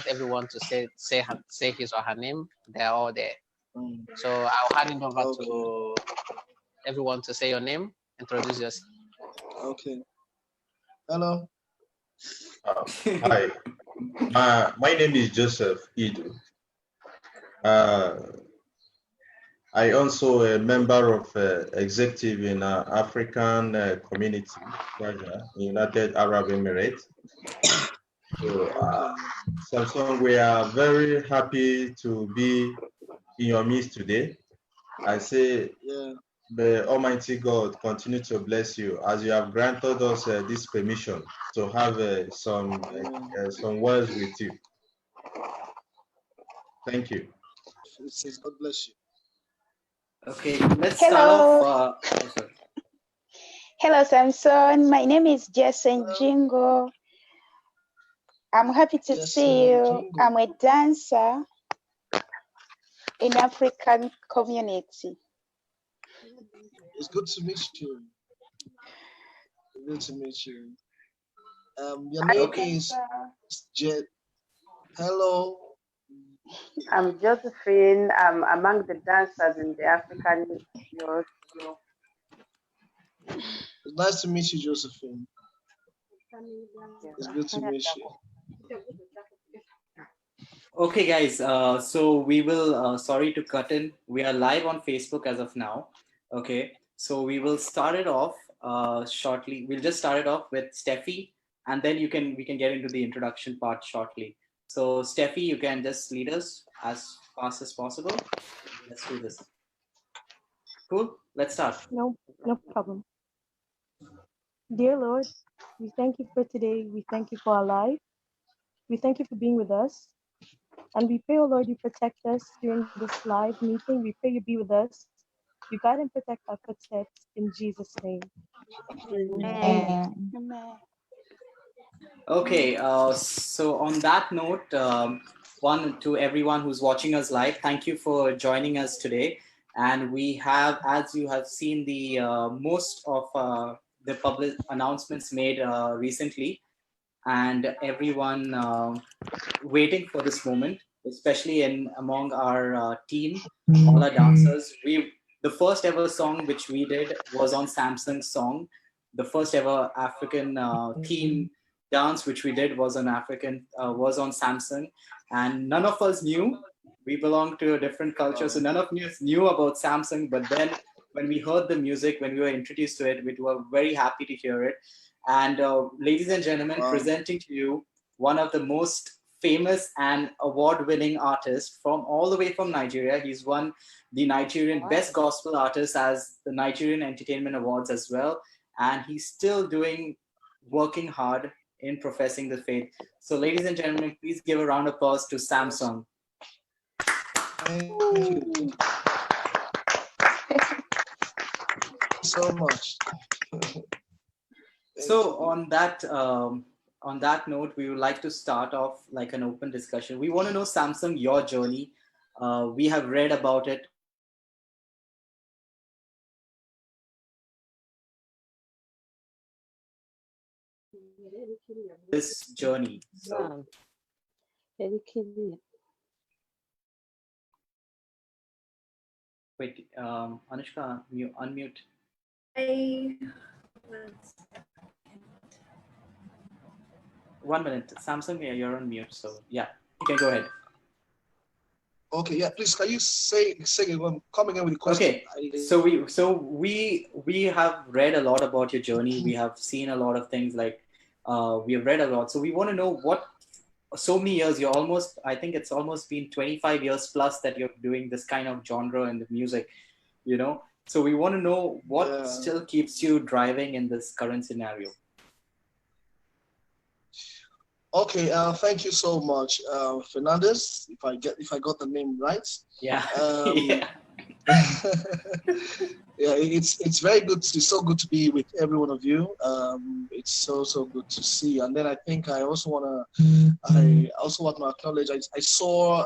everyone to say his or her name. They're all there. Mm. So I'll hand it over Okay. to everyone to say your name, introduce yourself. Okay. Hello. Hi, my name is Joseph Idu. Uh, I also a member of executive in African community, Raja, United Arab Emirates. So, Okay. Samsung, we are very happy to be in your midst today. I say, Yeah. the Almighty God continue to bless you as you have granted us this permission to have Amen. some words with you. Thank you. It says God bless you. Okay, let's start Hello. off. Oh, sorry. Hello, Samson. My name is Jason Hello. Jingo. I'm happy to Yes, see you. Jingo. I'm a dancer in African community. It's good to meet you. Good to meet you. Your Hi, name Okay. is dancer. Jet. Hello. I'm Josephine. I'm among the dancers in the African youth. It's nice to meet you, Josephine. It's good to Yeah. meet you. Okay, guys. So we will. Sorry to cut in. We are live on Facebook as of now. Okay. So we will start it off shortly. We'll just start it off with Steffi, and then we can get into the introduction part shortly. So Steffi, you can just lead us as fast as possible. Let's do this. Cool. Let's start. No problem. Dear Lord, we thank you for today. We thank you for our life. We thank you for being with us. And we pray, oh Lord, you protect us during this live meeting. We pray you be with us. You guide and protect our footsteps in Jesus' name. Amen. Amen. Okay, so on that note, one to everyone who's watching us live, thank you for joining us today. And we have, as you have seen, the most of the public announcements made recently, and everyone waiting for this moment, especially among our team, all our dancers. The first ever song which we did was on Samsung song. The first ever African theme dance which we did was on Samsung, and none of us knew. We belong to a different culture, so none of us knew about Samsung. But then, when we heard the music, when we were introduced to it, we were very happy to hear it. And ladies and gentlemen, presenting to you one of the most famous and award-winning artists from all the way from Nigeria. He's won the Nigerian Best Gospel Artist as the Nigerian Entertainment Awards as well, and he's still working hard in professing the faith. So, ladies and gentlemen, please give a round of applause to Samsung. Thank you. So much. So on that note, we would like to start off like an open discussion. We want to know, Samsung, your journey. We have read about it. This journey. So wait, Anushka, unmute. I 1 minute. Samsung, yeah, you're on mute. So yeah, you can go ahead. Okay, yeah, please, can you say come again with the question? Okay, so we have read a lot about your journey. We have seen a lot of things, like we have read a lot. So we want to know what, so many years, I think it's almost been 25 years plus that you're doing this kind of genre in the music, So we want to know what still keeps you driving in this current scenario. Okay, thank you so much, Fernandez. If I got the name right. Yeah. Yeah. Yeah, it's very good. It's so good to be with every one of you. It's so good to see. And then I think I also want to acknowledge. I saw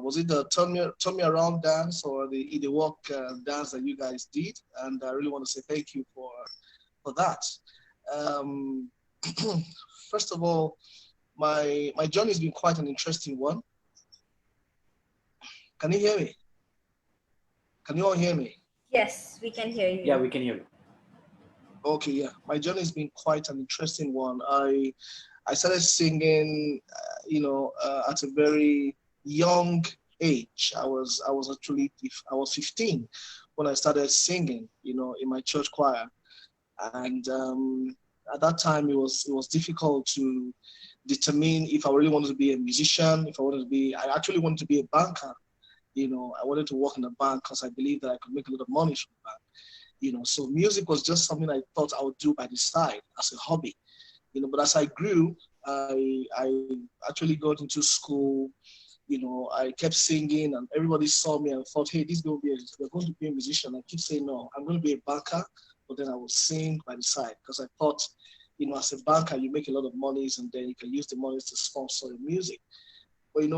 was it the turn me around dance or the walk dance that you guys did, and I really want to say thank you for that. First of all, my journey has been quite an interesting one. Can you hear me? Can you all hear me? Yes, we can hear you. Yeah, we can hear you. Okay, yeah. My journey has been quite an interesting one. I started singing, at a very young age. I was 15 when I started singing, in my church choir, and at that time it was difficult to determine if I really wanted to be a musician, if I wanted to be. I actually wanted to be a banker. I wanted to work in a bank because I believed that I could make a lot of money from the bank. So music was just something I thought I would do by the side as a hobby. But as I grew, I actually got into school. I kept singing, and everybody saw me and thought, "Hey, this going to you're going to be a musician." I keep saying, "No, I'm going to be a banker," but then I will sing by the side because I thought, as a banker, you make a lot of monies, and then you can use the monies to sponsor the music. But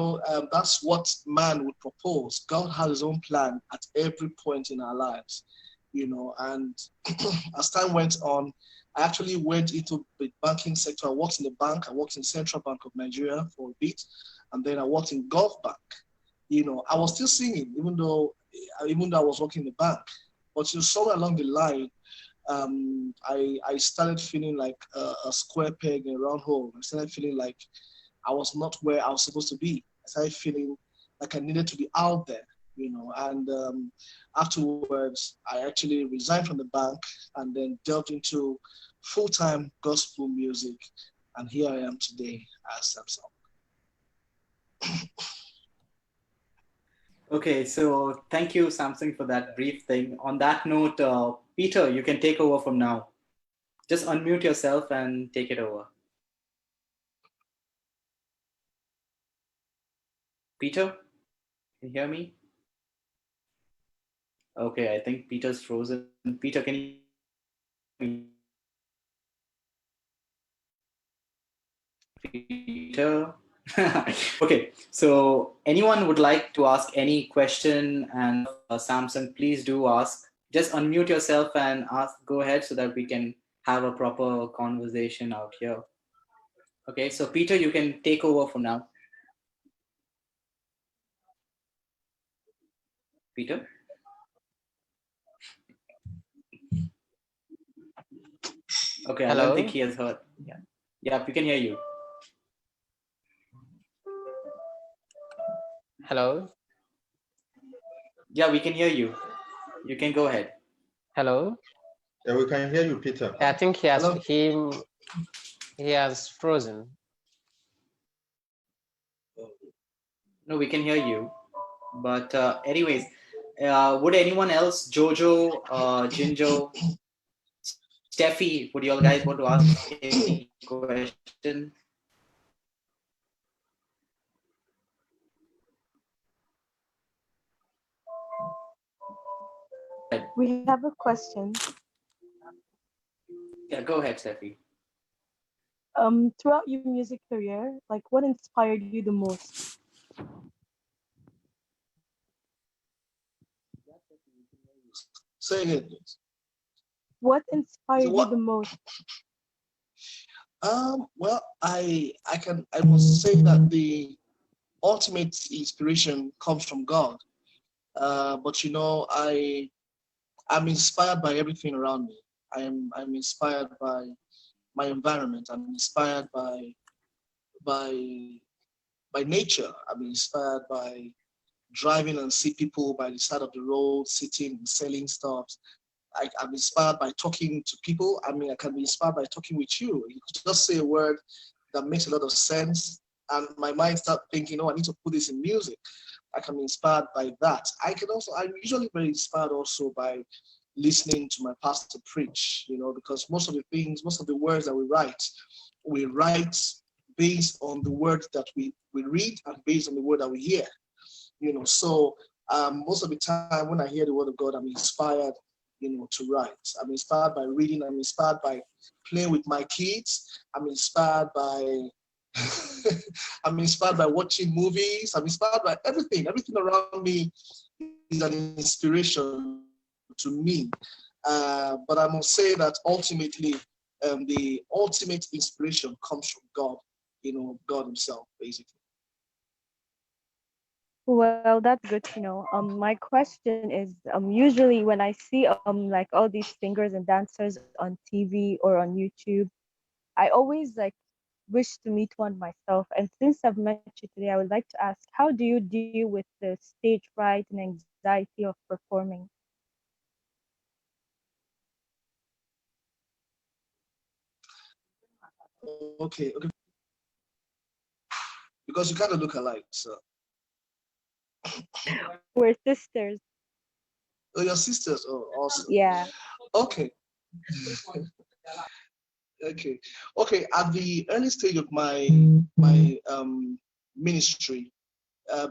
that's what man would propose. God has His own plan at every point in our lives, and as time went on, I actually went into the banking sector. I worked in the bank. I worked in Central Bank of Nigeria for a bit, and then I worked in Gulf Bank. I was still singing, even though I was working in the bank. But somewhere along the line, I started feeling like a square peg in a round hole. I started feeling like I was not where I was supposed to be. I started feeling like I needed to be out there, and afterwards, I actually resigned from the bank and then delved into full-time gospel music. And here I am today as Samsung. Okay, so thank you, Samsung, for that brief thing. On that note, Peter, you can take over from now. Just unmute yourself and take it over. Peter, can you hear me? Okay, I think Peter's frozen. Peter, can you hear me? Peter? Okay, so anyone would like to ask any question, and Samsung, please do ask. Just unmute yourself and ask. Go ahead so that we can have a proper conversation out here. Okay, so Peter, you can take over from now. Peter? Okay, Hello? I don't think he has heard. Yeah, we can hear you. Hello? Yeah, we can hear you. You can go ahead. Hello? Yeah, we can hear you, Peter. I think he has frozen. No, we can hear you. But anyways, would anyone else, Jojo, Jinjo, Steffi, would you all guys want to ask any question? We have a question. Yeah, go ahead, Steffi. Throughout your music career, like what inspired you the most? Say again, please. What inspired you the most? Well, I must say that the ultimate inspiration comes from God. But I'm inspired by everything around me. I'm inspired by my environment. I'm inspired by nature. I'm inspired by driving and see people by the side of the road, sitting and selling stuff. I'm inspired by talking to people. I mean, I can be inspired by talking with you. You could just say a word that makes a lot of sense, and my mind starts thinking, "Oh, I need to put this in music." I can be inspired by that. I'm usually very inspired also by listening to my pastor preach, because most of the words that we write based on the word that we read and based on the word that we hear. So most of the time when I hear the word of God, I'm inspired, to write. I'm inspired by reading. I'm inspired by playing with my kids. I'm inspired by I'm inspired by watching movies. I'm inspired by everything. Everything around me is an inspiration to me. But I must say that ultimately, the ultimate inspiration comes from God. God Himself, basically. Well, that's good to know. My question is, usually when I see like all these singers and dancers on TV or on YouTube, I always like wish to meet one myself. And since I've met you today, I would like to ask, how do you deal with the stage fright and anxiety of performing? Okay, because you kind of look alike. So, We're sisters. oh, your sisters. Oh, awesome. Yeah. Okay, okay. At the early stage of my ministry,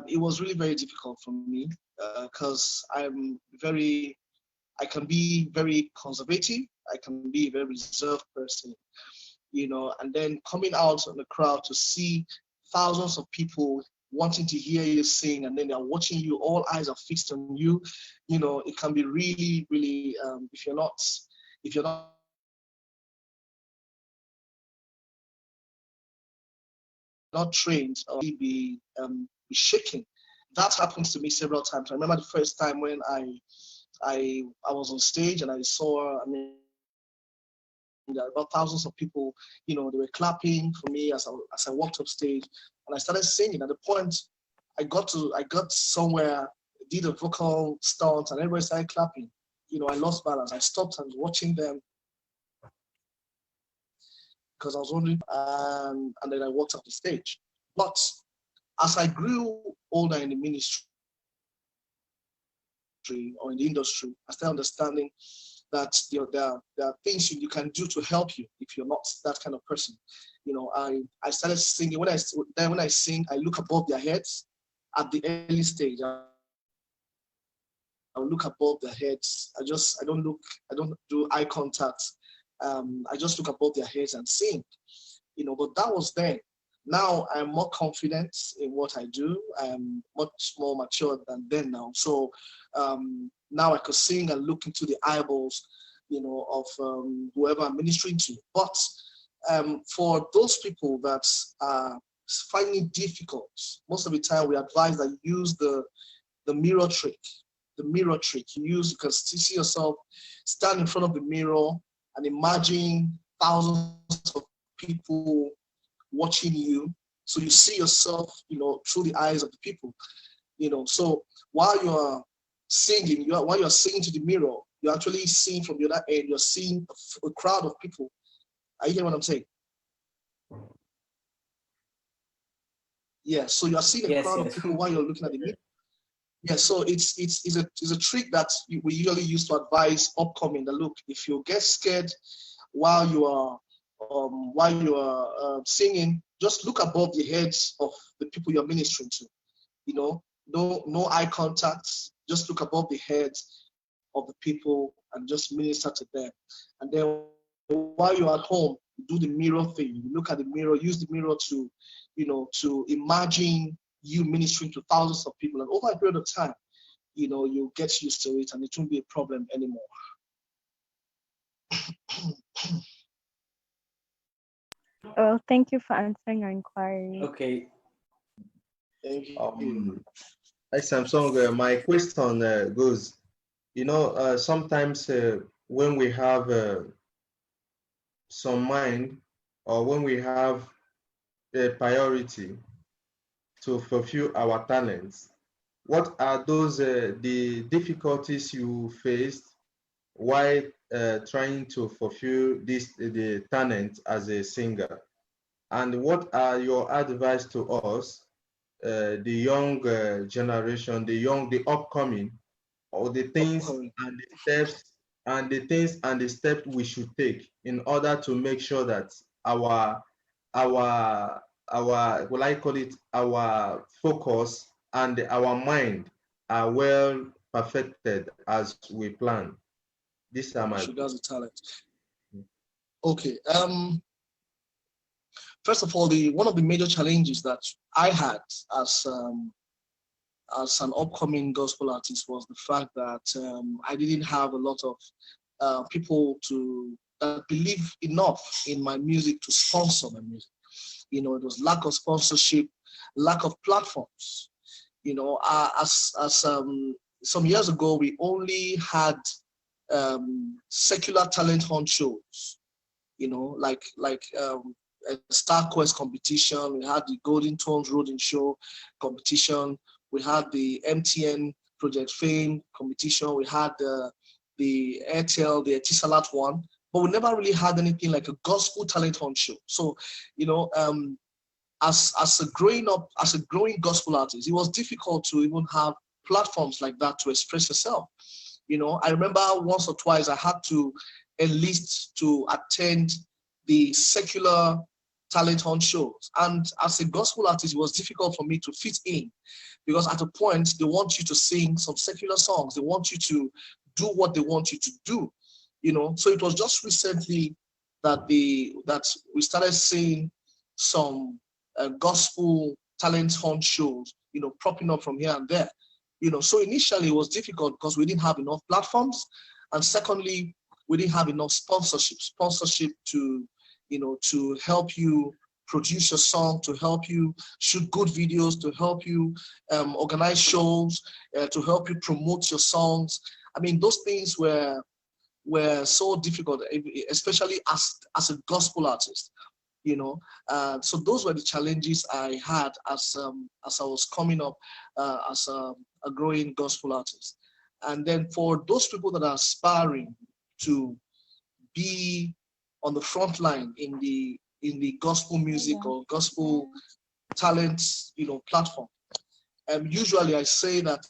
it was really very difficult for me because I can be very conservative. I can be a very reserved person, and then coming out in the crowd to see thousands of people wanting to hear you sing, and then they're watching you, all eyes are fixed on you. It can be really, really, if you're not trained or be shaking. That happens to me several times. I remember the first time when I was on stage and I saw, there were about thousands of people, they were clapping for me as I walked up stage, and I started singing. At the point I got somewhere, did a vocal stunt, and everybody started clapping. I lost balance. I stopped and was watching them because I was wondering, and then I walked off the stage. But as I grew older in the ministry or in the industry, I started understanding that there are things you can do to help you if you're not that kind of person. I started singing. When I sing, I look above their heads at the early stage. I look above their heads. I don't do eye contact. I just look above their heads and sing. But that was then. Now I'm more confident in what I do. I'm much more mature than then now. So now I could sing and look into the eyeballs, of whoever I'm ministering to. But for those people that are finding it difficult, most of the time we advise that you use the mirror trick. The mirror trick. You can still see yourself stand in front of the mirror and imagine thousands of people watching you. So you see yourself, through the eyes of the people. So while you're singing, while you're singing to the mirror, you're actually seeing from the other end, you're seeing a crowd of people. Are you hearing what I'm saying? Yeah, so you're seeing a crowd of people while you're looking at the mirror. Yeah, so it's a trick that we usually use to advise upcoming. That look, if you get scared while you are singing, just look above the heads of the people you're ministering to. No eye contact. Just look above the heads of the people and just minister to them. And then while you're at home, do the mirror thing. You look at the mirror, use the mirror to, to imagine you ministering to thousands of people. And over a period of time, you'll get used to it and it won't be a problem anymore. Well, thank you for answering our inquiry. Okay. Thank you. Hi, Samsung. My question goes, sometimes when we have some mind or when we have a priority to fulfill our talents, what are the difficulties you faced while trying to fulfill the talent as a singer? And what are your advice to us, the young generation, the upcoming, or the things and the steps we should take in order to make sure that our what I call it, our focus and our mind are well perfected as we plan? These are my. She does the talent. Okay. First of all, one of the major challenges that I had as an upcoming gospel artist was the fact that I didn't have a lot of people that believe enough in my music to sponsor my music. You know, it was lack of sponsorship, lack of platforms. You know, as some years ago, we only had secular talent hunt shows. You know, like a Star Quest competition. We had the Golden Tones Roding Show competition. We had the MTN Project Fame competition. We had the Airtel, the Etisalat one, but we never really had anything like a gospel talent hunt show. So, you know, as a growing gospel artist, it was difficult to even have platforms like that to express yourself. You know, I remember once or twice I had to enlist to attend the secular talent hunt shows. And as a gospel artist, it was difficult for me to fit in because at a point they want you to sing some secular songs. They want you to do what they want you to do, you know. So it was just recently that we started seeing some gospel talent hunt shows, you know, propping up from here and there, you know. So initially it was difficult because we didn't have enough platforms, and secondly, we didn't have enough sponsorship to, you know, to help you produce your song, to help you shoot good videos, to help you organize shows, to help you promote your songs. I mean, those things were so difficult, especially as a gospel artist, you know. So those were the challenges I had as I was coming up as a growing gospel artist. And then for those people that are aspiring to be on the front line in the gospel music or gospel talent, you know, platform, usually I say that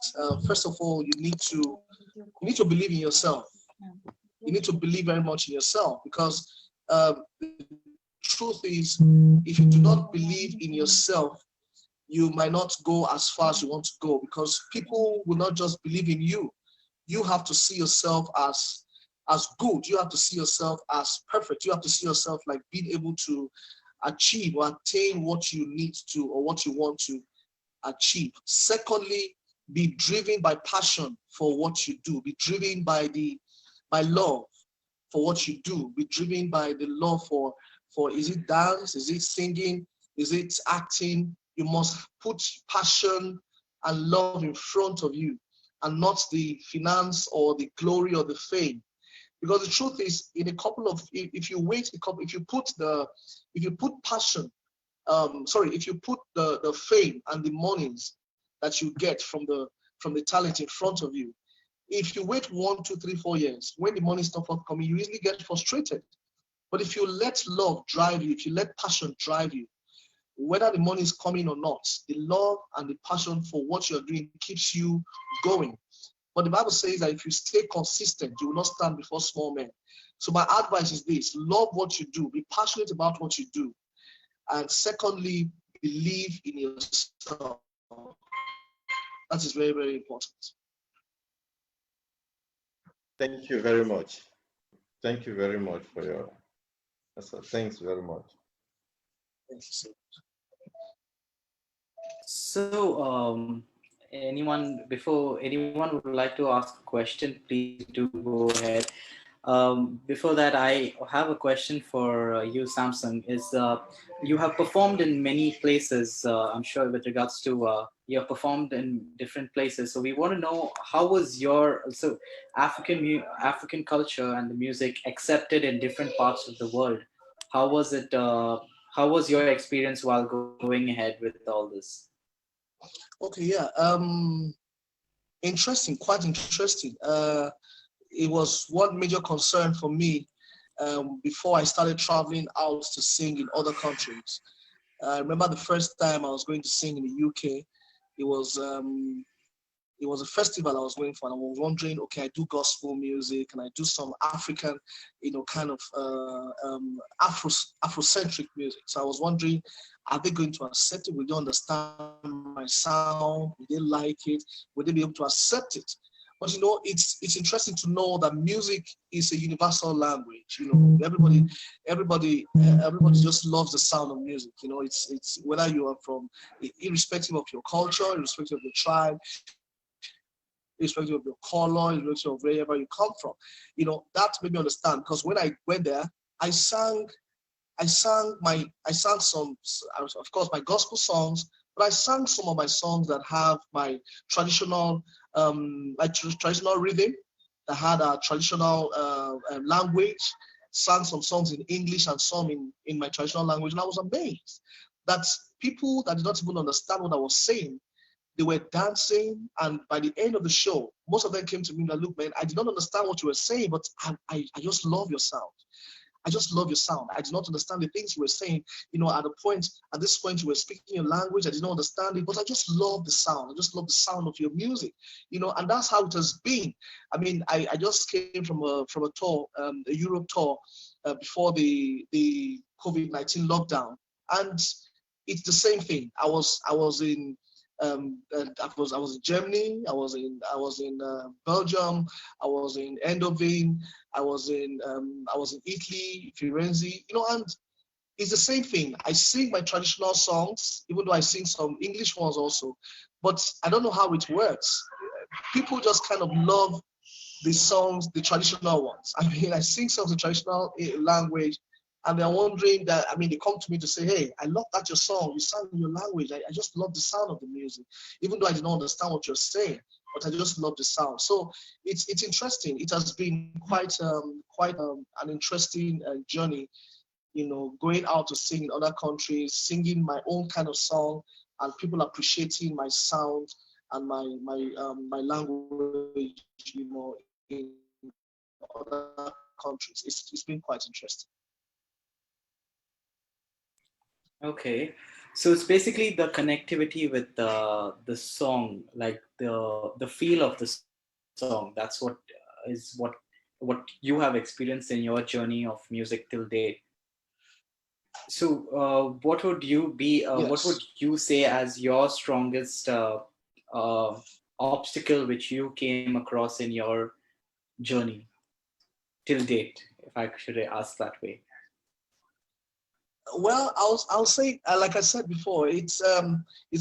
first of all, you need to believe in yourself. You need to believe very much in yourself, because the truth is, if you do not believe in yourself, you might not go as far as you want to go, because people will not just believe in you. You have to see yourself as good. You have to see yourself as perfect. You have to see yourself like being able to achieve or attain what you need to or what you want to achieve. Secondly, be driven by passion for what you do. Be driven by love for what you do. Be driven by the love for is it dance? Is it singing? Is it acting? You must put passion and love in front of you, and not the finance or the glory or the fame. Because the truth is, in a couple of, if you put passion, if you put the fame and the monies that you get from the talent in front of you, if you wait 1, 2, 3, 4 years, when the money is not forthcoming, you easily get frustrated. But if you let love drive you, if you let passion drive you, whether the money is coming or not, the love and the passion for what you're doing keeps you going. But the Bible says that if you stay consistent, you will not stand before small men. So my advice is this: love what you do, be passionate about what you do. And secondly, believe in yourself. That is very, very important. Thank you very much. Thank you very much for your answer. Thanks very much. Thank you so much. So, before anyone would like to ask a question, please do go ahead. Before that, I have a question for you, Samsung. You have performed in many places, I'm sure, with regards to you have performed in different places. So we want to know, how was your African culture and the music accepted in different parts of the world? How was it? How was your experience while going ahead with all this? Okay, yeah. Interesting, quite interesting. It was one major concern for me before I started traveling out to sing in other countries. I remember the first time I was going to sing in the UK. It was a festival I was going for, and I was wondering, okay, I do gospel music and I do some African, kind of Afrocentric music. So I was wondering, are they going to accept it? Will they understand my sound? Will they like it? Will they be able to accept it? But it's interesting to know that music is a universal language. Everybody just loves the sound of music. It's whether you are from, irrespective of your culture, irrespective of your tribe, irrespective of your color, irrespective of wherever you come from. That made me understand, because when I went there, I sang I sang some, of course, my gospel songs, but I sang some of my songs that have my traditional, traditional rhythm, that had a traditional language. Sang some songs in English and some in my traditional language, and I was amazed that people that did not even understand what I was saying, they were dancing, and by the end of the show, most of them came to me and like, look, man, I did not understand what you were saying, but I just love your sound. I just love your sound. I did not understand the things you were saying. At this point, you were speaking your language. I did not understand it, but I just love the sound. I just love the sound of your music, and that's how it has been. I mean, I just came from a tour, a Europe tour, before the COVID-19 lockdown, and it's the same thing. I was in I was in Germany. I was in Belgium. I was in Eindhoven. I was in Italy, Firenze. And it's the same thing. I sing my traditional songs, even though I sing some English ones also. But I don't know how it works. People just kind of love the songs, the traditional ones. I mean, I sing songs in traditional language, and they're wondering that, I mean, they come to me to say, hey, I love that your song, you sang in your language. I just love the sound of the music, even though I didn't understand what you're saying, but I just love the sound. So it's interesting. It has been quite an interesting journey, going out to sing in other countries, singing my own kind of song, and people appreciating my sound and my language, in other countries. It's been quite interesting. Okay, so it's basically the connectivity with the song, like the feel of the song. That's what is what you have experienced in your journey of music till date. So, what would you be? What would Yes. you say as your strongest obstacle which you came across in your journey till date? If I should ask that way. Well, I'll say, like I said before, it's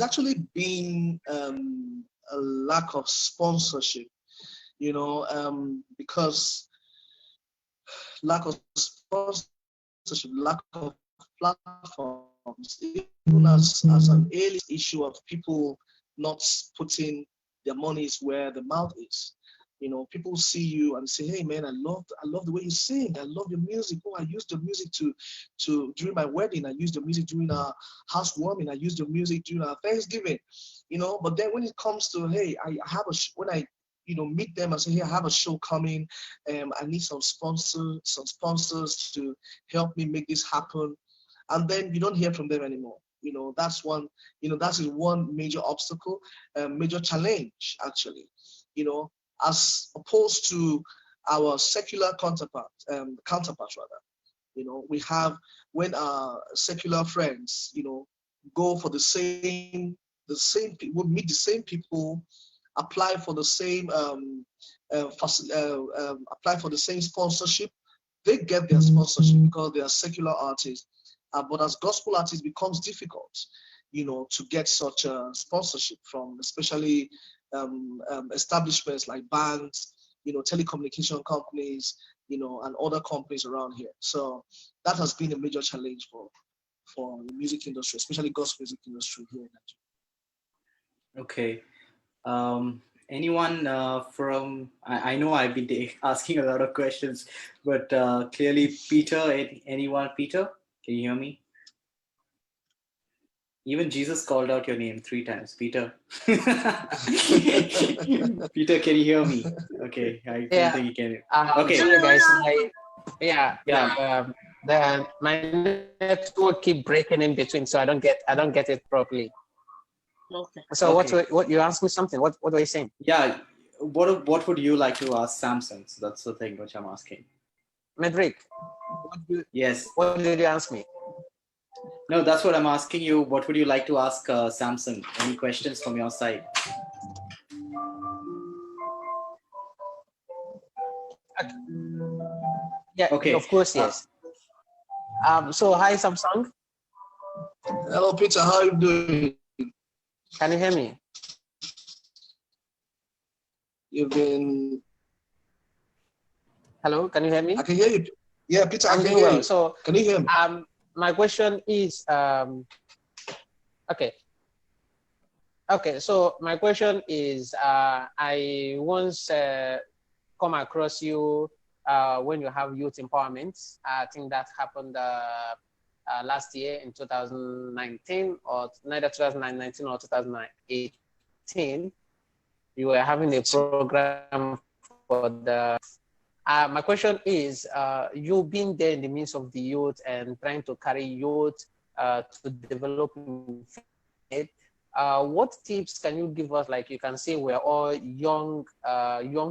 actually been a lack of sponsorship, because lack of sponsorship, lack of platforms, even as an alien issue of people not putting their monies where the mouth is. People see you and say, "Hey, man, I love the way you sing. I love your music. Oh, I used your music to during my wedding. I used your music during our housewarming. I used your music during our Thanksgiving." But then when it comes to, hey, I have when I meet them and say, "Hey, I have a show coming. I need some sponsors to help me make this happen," and then you don't hear from them anymore. That's one. That is one major obstacle, major challenge actually. As opposed to our secular counterparts rather. We have, when our secular friends, go for the same, would meet the same people, apply for the same, apply for the same sponsorship. They get their sponsorship because they are secular artists. But as gospel artists, it becomes difficult, to get such a sponsorship from, especially establishments like banks, telecommunication companies, and other companies around here. So that has been a major challenge for the music industry, especially gospel music industry here in Nigeria. Okay. Anyone from, I know I've been asking a lot of questions, but clearly Peter, anyone? Peter, can you hear me? Even Jesus called out your name 3 times, Peter. Peter, can you hear me? Okay, I don't think you can. Okay. Sorry guys, Yeah. my network keep breaking in between, so I don't get it properly. Okay. So Okay. what you asked me something? What were you saying? Yeah. What would you like to ask Samsung? So that's the thing which I'm asking. Medrick, Yes. what did you ask me? No, that's what I'm asking you. What would you like to ask Samsung? Any questions from your side? Yeah, Okay. of course, yes. So hi Samsung, Hello, Peter. How are you doing? can you hear me? You've been. Hello, can you hear me? I can hear you. Yeah, Peter, I I'm can doing hear well. you. So Can you hear me? my question is, okay. Okay, so my question is, I once come across you when you have youth empowerment. I think that happened last year in 2019, or neither 2019 or 2018. You were having a program for the. My question is, you being there in the midst of the youth and trying to carry youth to develop faith, what tips can you give us? Like, you can say we're all young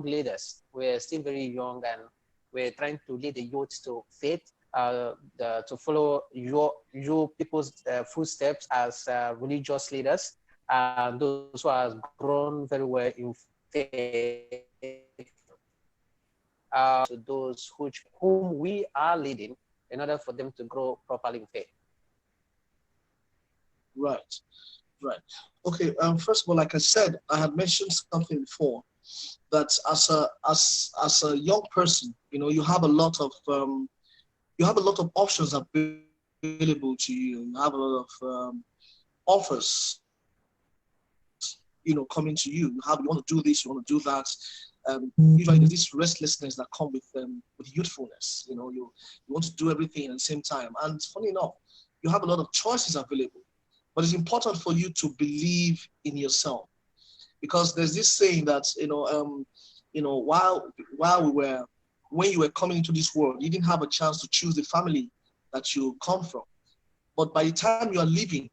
leaders. We're still very young, and we're trying to lead the youth to faith, to follow your people's footsteps as religious leaders, those who have grown very well in faith, to those whom we are leading, in order for them to grow properly in faith. Right. Right. Okay. First of all, like I said, I had mentioned something before, that as a young person, you know, you have a lot of options available to you. You have a lot of offers, you know, coming to you. You want to do this, you want to do that. Usually there's this restlessness that comes with youthfulness. You know, you want to do everything at the same time. And funny enough, you have a lot of choices available. But it's important for you to believe in yourself, because there's this saying that, when you were coming into this world, you didn't have a chance to choose the family that you come from. But by the time you are leaving,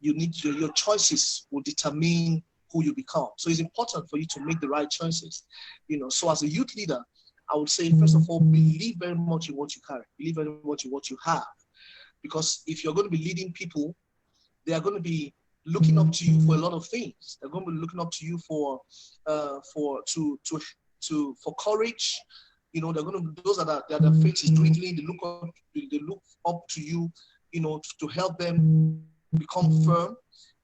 you need your choices will determine who you become. So it's important for you to make the right choices. You know, so as a youth leader, I would say, first of all, believe very much in what you carry, believe very much in what you have, because if you're going to be leading people, they are going to be looking up to you for a lot of things. They're going to be looking up to you for courage. You know, they're going to, those that their faith is dwindling. They look up to you, you know, to help them become firm.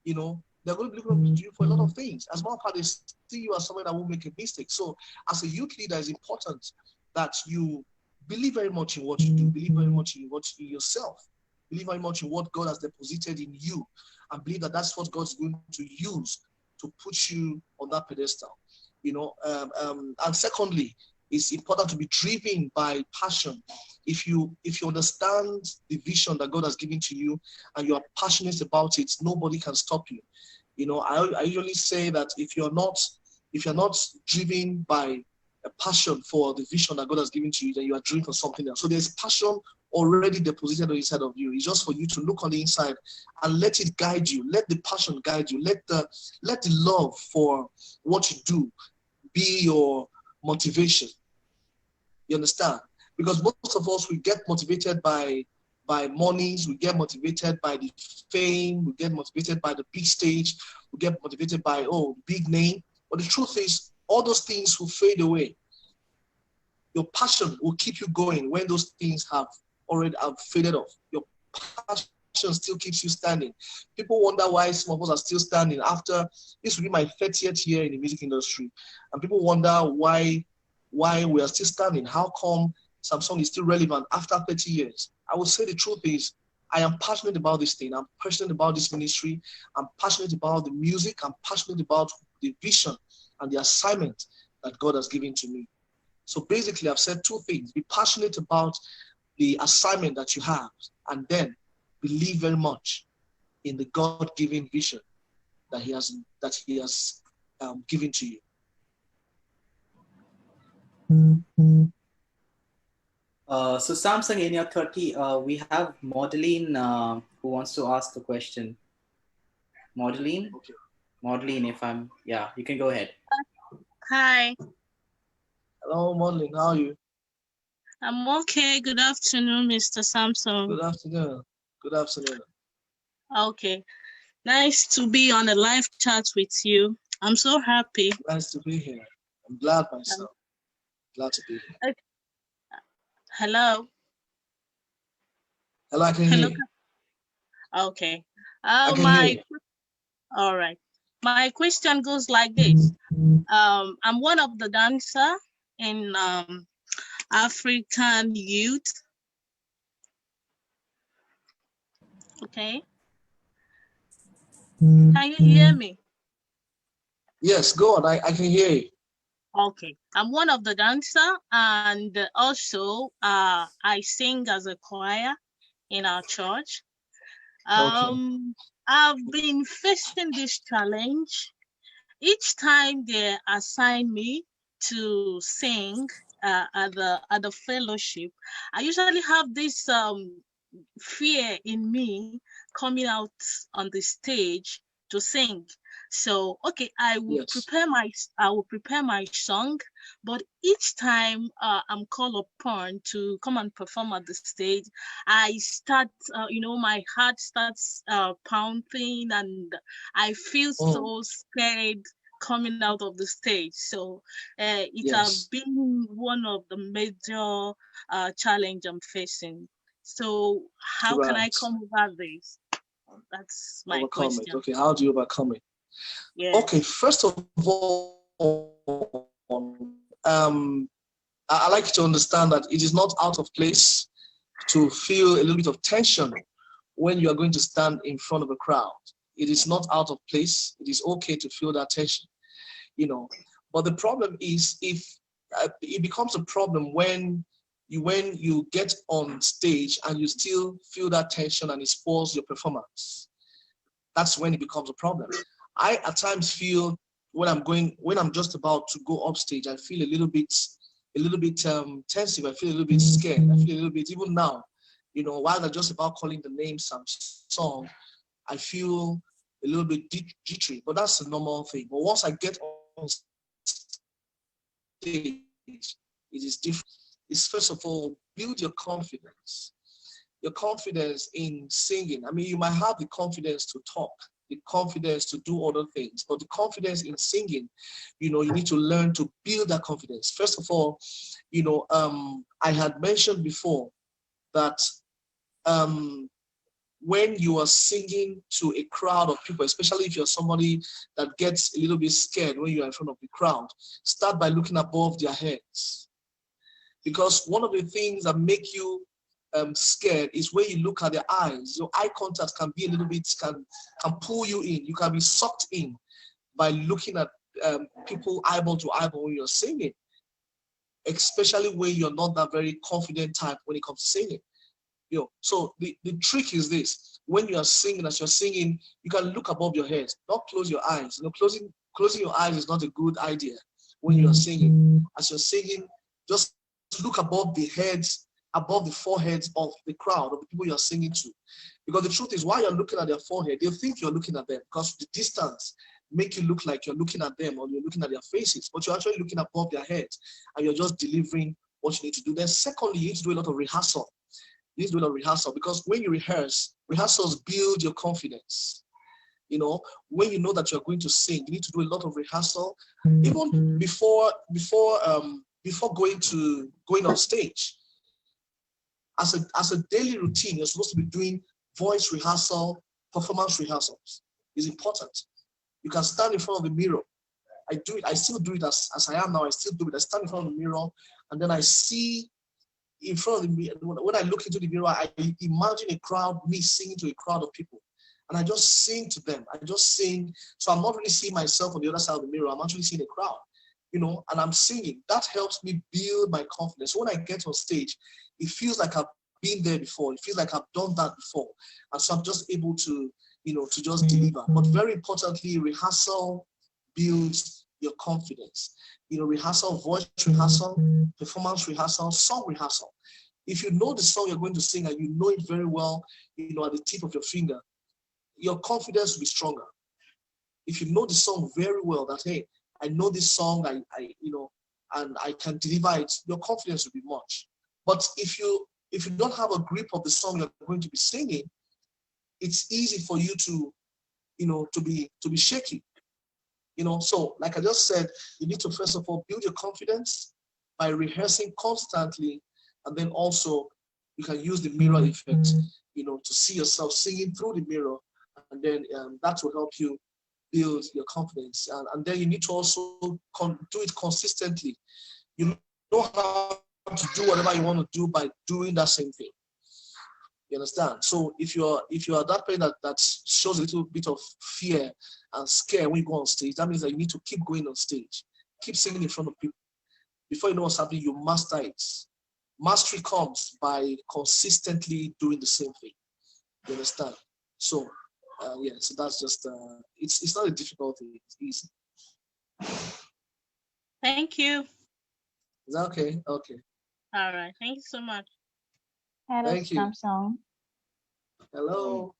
You know, they're going to be looking up to you for a lot of things. As one part, they see you as someone that won't make a mistake. So, as a youth leader, it's important that you believe very much in what you do. Believe very much in yourself. Believe very much in what God has deposited in you, and believe that that's what God's going to use to put you on that pedestal. You know, and secondly, it's important to be driven by passion. If you understand the vision that God has given to you and you are passionate about it, nobody can stop you. You know, I usually say that if you're not driven by a passion for the vision that God has given to you, then you are driven for something else. So there's passion already deposited on the inside of you. It's just for you to look on the inside and let it guide you. Let the passion guide you. Let the love for what you do be your motivation. You understand? Because most of us, we get motivated by monies, we get motivated by the fame, we get motivated by the big stage, we get motivated by big name. But the truth is, all those things will fade away. Your passion will keep you going when those things have faded off. Your passion still keeps you standing. People wonder why some of us are still standing after this will be my 30th year in the music industry. And people wonder why we are still standing. How come Samsung is still relevant after 30 years? I will say the truth is, I am passionate about this thing. I'm passionate about this ministry. I'm passionate about the music. I'm passionate about the vision and the assignment that God has given to me. So basically, I've said two things. Be passionate about the assignment that you have, and then believe very much in the God-given vision that He has given to you. So Samsung, in your 30, we have Maudline who wants to ask a question. Maudline? Okay. Maudline, you can go ahead. Hi. Hello, Maudline, how are you? I'm okay. Good afternoon, Mr. Samsung. Good afternoon. Good afternoon. Okay. Nice to be on a live chat with you. I'm so happy. Nice to be here. I'm glad myself. Glad to be here. Okay. Hello. Hello, I can hear you. Okay. I can hear you. All right. My question goes like this. I'm one of the dancers in African youth. Okay. Can you hear me? Yes, go on. I can hear you. Okay. I'm one of the dancer, and also I sing as a choir in our church. Okay. I've been facing this challenge. Each time they assign me to sing at the fellowship, I usually have this fear in me coming out on the stage to sing. So okay, Yes. I will prepare my song, but each time I'm called upon to come and perform at the stage, I start, my heart starts pounding, and I feel so scared coming out of the stage. So it has Yes. been one of the major challenge I'm facing. So how can I Right. come over this? That's my Overcome it. question. Okay. How do you overcome it? Yeah. Okay. First of all, I like you to understand that it is not out of place to feel a little bit of tension when you are going to stand in front of a crowd. It is not out of place. It is okay to feel that tension, you know. But the problem is if it becomes a problem when you get on stage and you still feel that tension and it spoils your performance. That's when it becomes a problem. I at times feel when I'm just about to go up stage, I feel a little bit tensive. I feel a little bit scared. I feel a little bit even now, while they're just about calling the name Samsong, I feel a little bit jittery. But that's a normal thing. But once I get on stage, it is different. It's first of all build your confidence. Your confidence in singing. I mean, you might have the confidence to talk, the confidence to do other things, but the confidence in singing, you need to learn to build that confidence. First of all, I had mentioned before that when you are singing to a crowd of people, especially if you're somebody that gets a little bit scared when you're in front of the crowd, start by looking above their heads. Because one of the things that make you scared is when you look at their eyes. Your eye contact can be a little bit, can pull you in. You can be sucked in by looking at people eyeball to eyeball when you're singing, especially when you're not that very confident type when it comes to singing. So the trick is this: when you are singing, as you're singing, you can look above your head, not close your eyes. Closing your eyes is not a good idea when you are singing. As you're singing, just look above the heads, above the foreheads of the crowd, of the people you're singing to. Because the truth is, while you're looking at their forehead, they think you're looking at them because the distance make you look like you're looking at them or you're looking at their faces, but you're actually looking above their heads and you're just delivering what you need to do. Then secondly, you need to do a lot of rehearsal. You need to do a lot of rehearsal because when you rehearse, rehearsals build your confidence. When you know that you're going to sing, you need to do a lot of rehearsal, even before going on stage. As a daily routine, you're supposed to be doing voice rehearsal, performance rehearsals. It's important. You can stand in front of the mirror. I do it. I still do it as I am now. I still do it. I stand in front of the mirror, and then I see in front of the mirror. When I look into the mirror, I imagine me singing to a crowd of people. And I just sing to them. I just sing. So I'm not really seeing myself on the other side of the mirror. I'm actually seeing a crowd, and I'm singing. That helps me build my confidence. So when I get on stage, it feels like I've been there before. It feels like I've done that before. And so I'm just able to, to just deliver. But very importantly, rehearsal builds your confidence. Rehearsal, voice rehearsal, performance rehearsal, song rehearsal. If you know the song you're going to sing and you know it very well, at the tip of your finger, your confidence will be stronger. If you know the song very well, that hey, I know this song, and I can deliver it, your confidence will be much. But if you don't have a grip of the song you're going to be singing, it's easy for you to, to be shaky. So like I just said, you need to first of all build your confidence by rehearsing constantly, and then also you can use the mirror effect, to see yourself singing through the mirror, and then that will help you build your confidence. And then you need to also do it consistently. You know how to do whatever you want to do by doing that same thing. You understand? So if you are that person that shows a little bit of fear and scare when you go on stage, that means that you need to keep going on stage, keep singing in front of people. Before you know what's happening, you master it. Mastery comes by consistently doing the same thing. You understand? So yeah, so that's just it's not a difficult thing, it's easy. Thank you. Is that okay? Okay. All right. Thank you so much. Hello, Thank you. Samsung. Hello.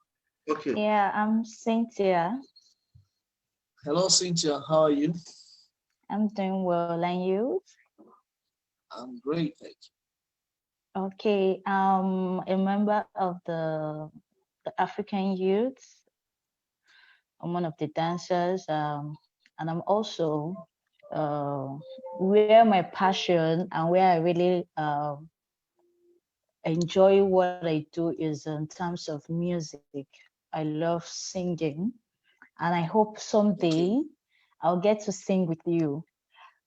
Okay. Yeah, I'm Cynthia. Hello, Cynthia. How are you? I'm doing well, and you? I'm great, thank you. Okay, a member of the African youth. I'm one of the dancers, and I'm also where my passion and where I really enjoy what I do is in terms of music. I love singing, and I hope someday I'll get to sing with you.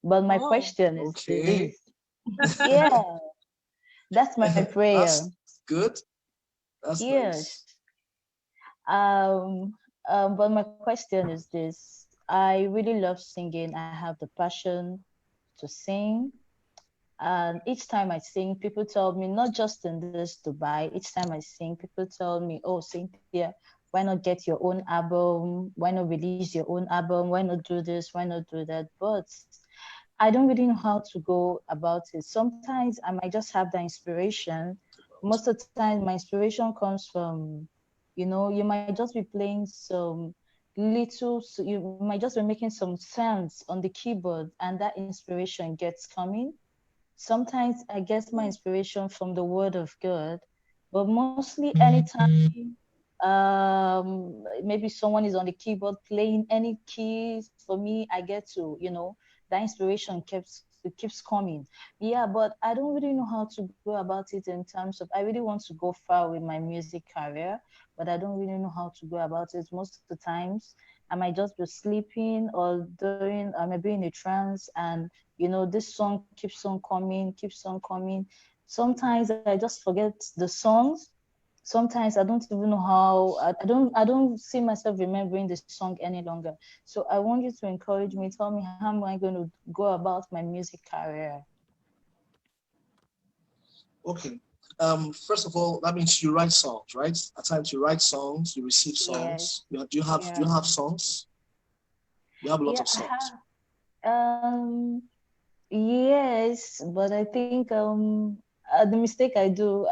But my question is Okay. this. Yeah, that's my prayer. That's good. That's Yes. nice. Um, but my question is this. I really love singing. I have the passion to sing. And each time I sing, people tell me, not just in this Dubai, each time I sing, people tell me, oh, Cynthia, why not get your own album? Why not release your own album? Why not do this? Why not do that? But I don't really know how to go about it. Sometimes I might just have the inspiration. Most of the time, my inspiration comes from, you might just be playing some little, so you might just be making some sounds on the keyboard, and that inspiration gets coming. Sometimes I get my inspiration from the word of God, but mostly anytime maybe someone is on the keyboard playing any keys for me, I get to, that inspiration keeps coming. Yeah, but I don't really know how to go about it in terms of I really want to go far with my music career, but I don't really know how to go about it. Most of the times I might just be sleeping or doing I might be in a trance, and this song keeps on coming, keeps on coming. Sometimes I just forget the songs. Sometimes I don't even know how I don't see myself remembering the song any longer. So I want you to encourage me, tell me how am I going to go about my music career. Okay. First of all, that means you write songs, right? At times you write songs, you receive Yes. songs. Do you have songs? You have a lot Yeah, of I songs. have. Yes, but I think the mistake I do,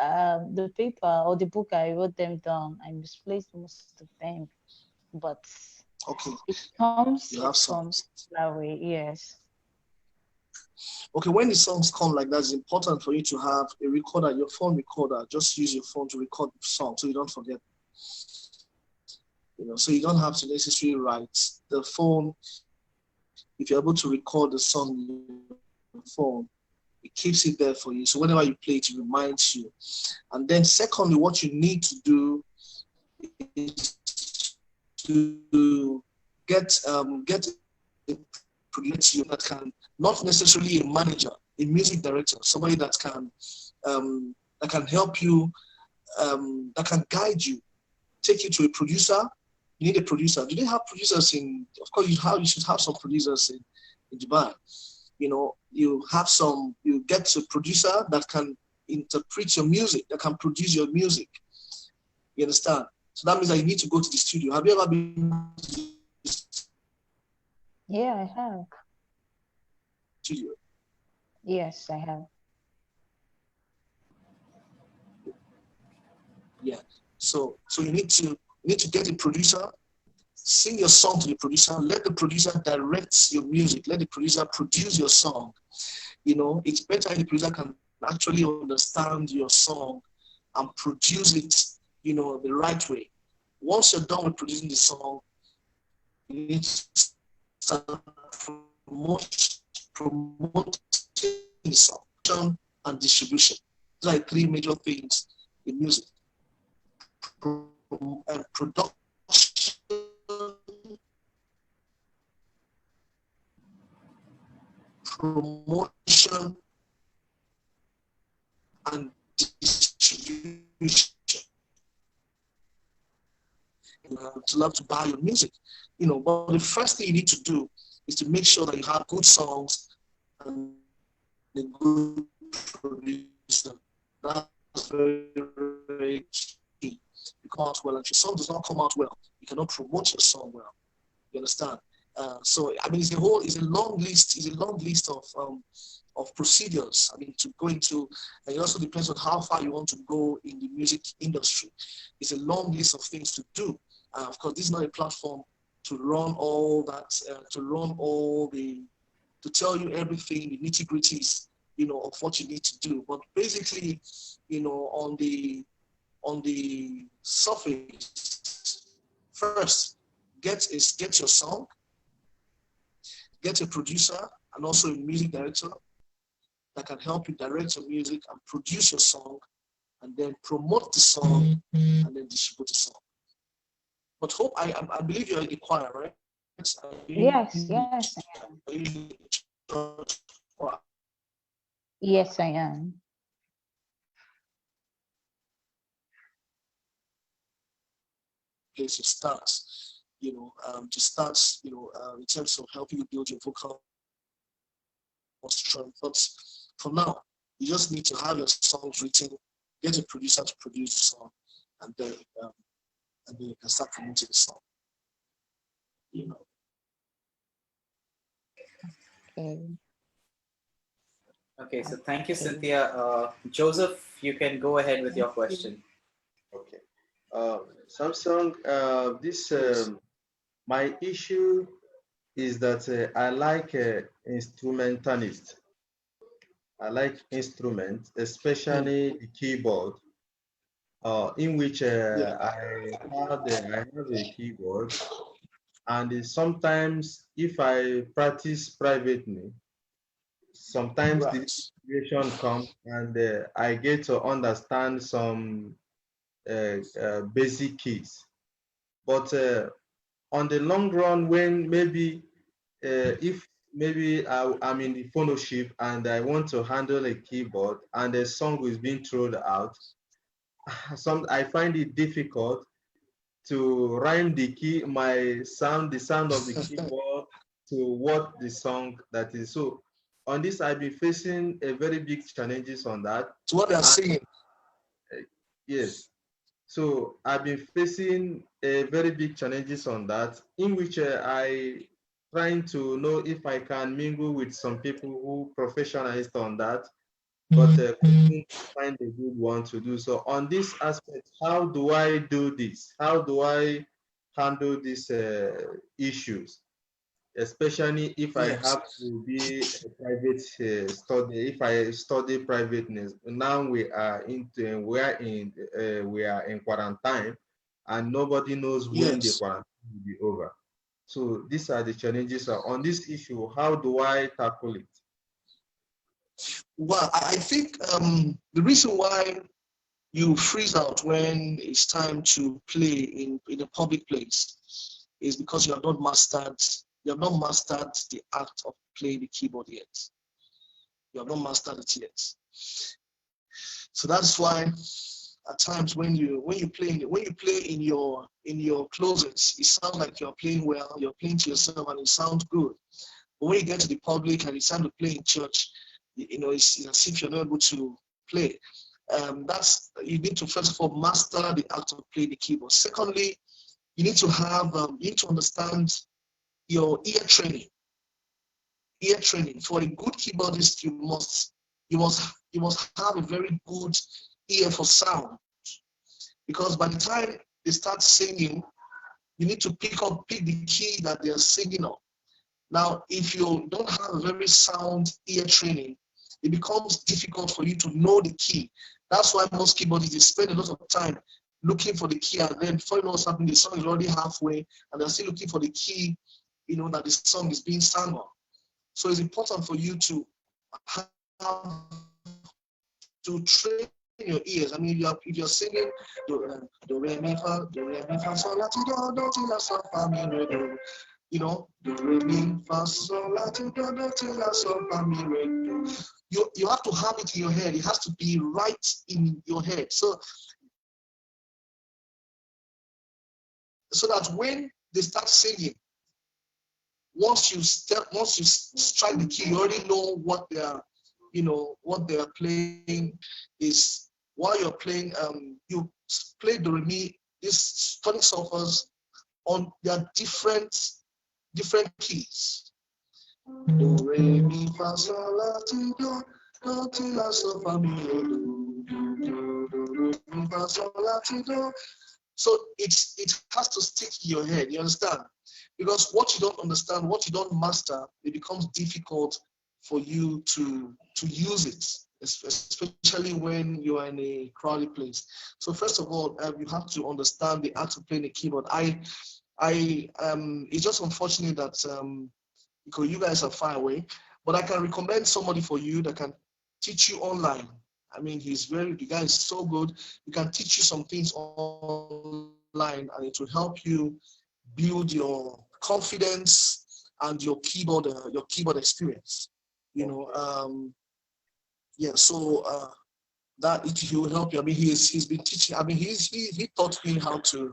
the paper or the book I wrote them down, I misplaced most of them. But Okay. it comes, You it have comes songs. that way. Yes. Okay, when the songs come like that, it's important for you to have a recorder, your phone recorder. Just use your phone to record the song so you don't forget. So you don't have to necessarily write. The phone, if you're able to record the song on your phone, it keeps it there for you. So whenever you play it, it reminds you. And then secondly, what you need to do is to get a producer that can, not necessarily a manager, a music director, somebody that can help you, that can guide you, take you to a producer. You need a producer. Do they have producers in? Of course, you should have some producers in Dubai. You get a producer that can interpret your music, that can produce your music. You understand? So that means that you need to go to the studio. Have you ever been to the Yeah, I have. studio? Yes, I have. Yeah. So you need to get a producer, sing your song to the producer, let the producer direct your music, let the producer produce your song. It's better if the producer can actually understand your song and produce it, the right way. Once you're done with producing the song, you need to start promoting the song and distribution. Those are three major things in music. Production, promotion, and distribution. to love to buy your music. But the first thing you need to do is to make sure that you have good songs and a good producer. That's very, very key. You come out well. If your song does not come out well, you cannot promote your song well. You understand? So I mean, it's a long list of procedures. I mean, to go into, and it also depends on how far you want to go in the music industry. It's a long list of things to do. Of course, this is not a platform to run all that, to tell you everything, the nitty-gritties, of what you need to do. But basically, on the surface, first, get your song, get a producer and also a music director that can help you direct your music and produce your song, and then promote the song and then distribute the song. But Hope, I believe you're in the choir, right? Yes, yes, I am. Place to start, in terms of helping you build your vocal strength. But for now, you just need to have your songs written, get a producer to produce the song, and then you can start promoting the song. Okay, so thank you, Cynthia. Joseph, you can go ahead with your question. Okay. Samsung, my issue is that I like instrumentalist. I like instruments, especially the keyboard, in which I have a keyboard, and sometimes if I practice privately, sometimes the situation comes and I get to understand some basic keys. But on the long run, when maybe if maybe I'm in the phonoship and I want to handle a keyboard and a song is being thrown out, I find it difficult to rhyme the sound of the keyboard to what the song that is. So on this, I've been facing a very big challenges on that. To what they are singing. Yes. So I've been facing a very big challenges on that, in which I trying to know if I can mingle with some people who professionalized on that, but couldn't find a good one to do. So on this aspect, how do I do this? How do I handle these issues? Especially if I have to be a private study, if I study privateness. Now we are in quarantine, and nobody knows when the quarantine will be over. So these are the challenges. On this issue, how do I tackle it? Well, I think the reason why you freeze out when it's time to play in a public place is because you have not mastered the act of playing the keyboard yet. You have not mastered it yet. So that's why at times when you play in your closets, it sounds like you're playing well, you're playing to yourself and it sounds good. But when you get to the public and it's time to play in church, it's as if you're not able to play. You need to first of all master the act of playing the keyboard. Secondly, you need to understand your ear training. Ear training. For a good keyboardist, you must have a very good ear for sound. Because by the time they start singing, you need to pick the key that they are singing on. Now, if you don't have a very sound ear training, it becomes difficult for you to know the key. That's why most keyboardists, they spend a lot of time looking for the key, and then before you know what's happening, the song is already halfway, and they're still looking for the key, that the song is being sung on. So it's important for you to have to train your ears. I mean, if you're singing do re mi fa sol la ti la sol fa mi re do, do re mi fa sol la ti la sol fa mi re do. You have to have it in your head. It has to be right in your head. So so that when they start singing, once you strike the key, you already know what they are, what they are playing is. While you're playing, you play the re mi, these tonic solfas on their different keys. Do re mi fa sol la ti do la sol fa mi do mi fa sol la ti do. So it has to stick in your head. You understand? Because what you don't understand, what you don't master, it becomes difficult for you to use it, especially when you are in a crowded place. So first of all, you have to understand the art of playing the keyboard. It's just unfortunate that because you guys are far away, but I can recommend somebody for you that can teach you online. I mean, the guy is so good. He can teach you some things online, and it will help you build your confidence and your keyboard experience. Yeah. So that he will help you. I mean, he's been teaching. I mean, he taught me how to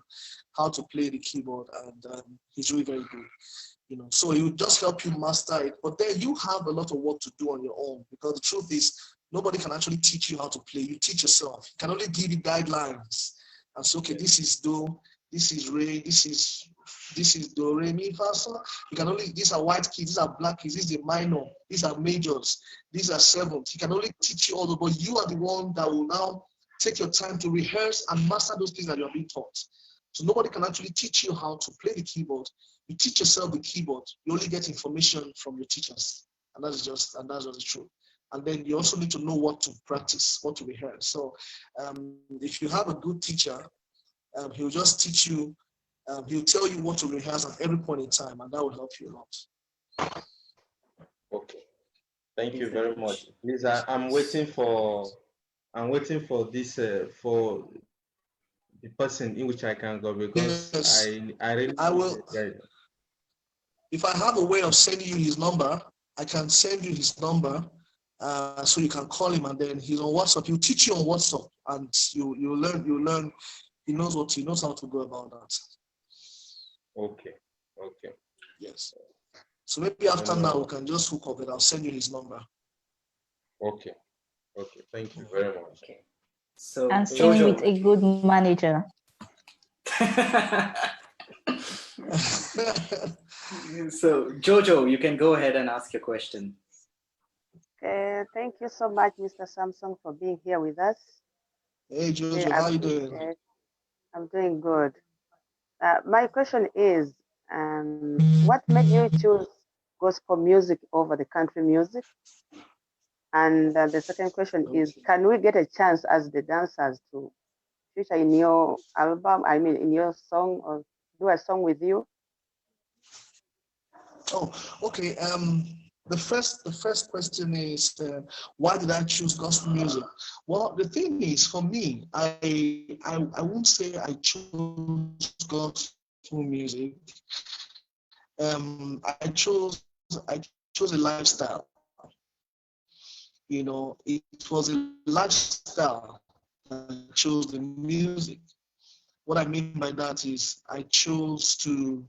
play the keyboard, and he's really very good. So he will just help you master it. But then you have a lot of work to do on your own, because the truth is nobody can actually teach you how to play. You teach yourself. He can only give you guidelines and say, okay, this is do, this is re, this is do, re, mi, fa, sol. You can only, these are white keys, these are black keys, these are minor, these are majors, these are sevenths. He can only teach you all those, but you are the one that will now take your time to rehearse and master those things that you are being taught. So nobody can actually teach you how to play the keyboard. You teach yourself the keyboard. You only get information from your teachers, and that's just the truth. And then you also need to know what to practice, what to rehearse. So if you have a good teacher, he'll just teach you. He'll tell you what to rehearse at every point in time, and that will help you a lot. Okay. Thank you very much. Please, I'm waiting for this for the person in which I can go, because yes, I really will. If I have a way of sending you his number, I can send you his number, so you can call him, and then he's on WhatsApp. He'll teach you on WhatsApp, and you learn. He knows how to go about that. Okay. Yes. So maybe after now we can just hook up, and I'll send you his number. Okay. Thank you very much. Okay. So and sing with a good manager. So Jojo, you can go ahead and ask your question. Thank you so much, Mr. Samsong, for being here with us. Hey Jojo, how you doing? I'm doing good. My question is, what made you choose gospel music over the country music? And the second question is, can we get a chance as the dancers to feature in your album? I mean, in your song, or do a song with you? Oh, okay. The first question is, why did I choose gospel music? Well, the thing is, for me, I won't say I chose gospel music. I chose a lifestyle. It was a lifestyle that I chose the music. What I mean by that is I chose a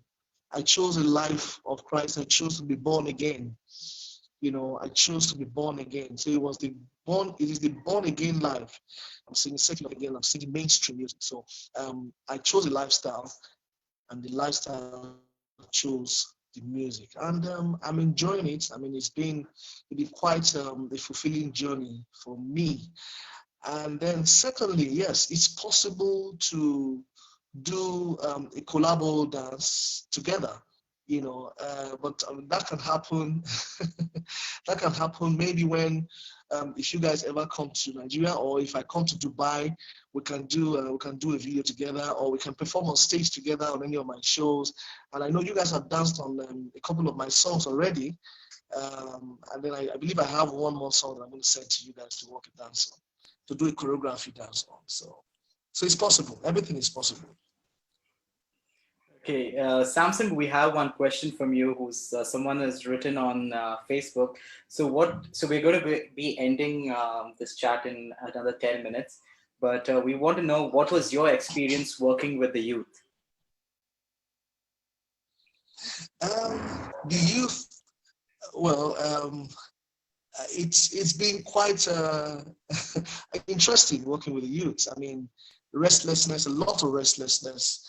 life of Christ. I chose to be born again. I chose to be born again. So it is the born again life. I'm singing secular again, I'm singing mainstream music. So I chose a lifestyle, and the lifestyle chose the music. And I'm enjoying it. I mean, it's been quite a fulfilling journey for me. And then secondly, yes, it's possible to do a collabo dance together, but that can happen. That can happen maybe when, if you guys ever come to Nigeria, or if I come to Dubai, we can do a video together, or we can perform on stage together on any of my shows. And I know you guys have danced on a couple of my songs already, and then I believe I have one more song that I'm going to send to you guys to work a dance on, to do a choreography dance on. So it's possible. Everything is possible. Okay, Samsung, we have one question from you, who's someone has written on Facebook. So we're going to be ending this chat in another 10 minutes, but we want to know, what was your experience working with the youth? The youth, well, it's been quite interesting working with the youth. I mean, restlessness, a lot of restlessness.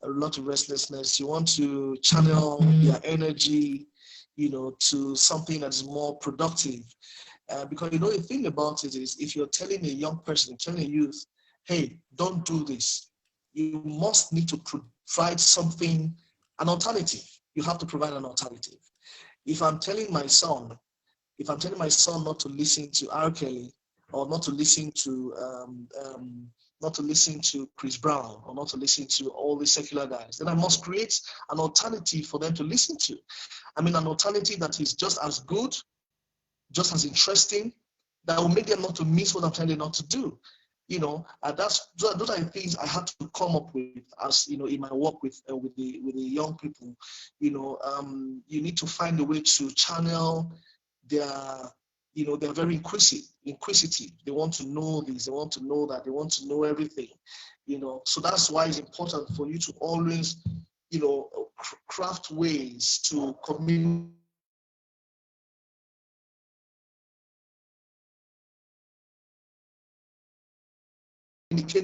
A lot of restlessness. You want to channel your energy, to something that's more productive. Because the thing about it is, if you're telling a young person, telling a youth, hey, don't do this, you must need to provide something, an alternative. You have to provide an alternative. If I'm telling my son, not to listen to R. Kelly, or not to listen to Chris Brown, or not to listen to all the secular guys, then I must create an alternative for them to listen to. I mean, an alternative that is just as good, just as interesting, that will make them not to miss what I'm telling them not to do. Those are the things I had to come up with, as in my work with the young people. You need to find a way to channel their, they're very inquisitive. They want to know this, they want to know that, they want to know everything. So that's why it's important for you to always, craft ways to communicate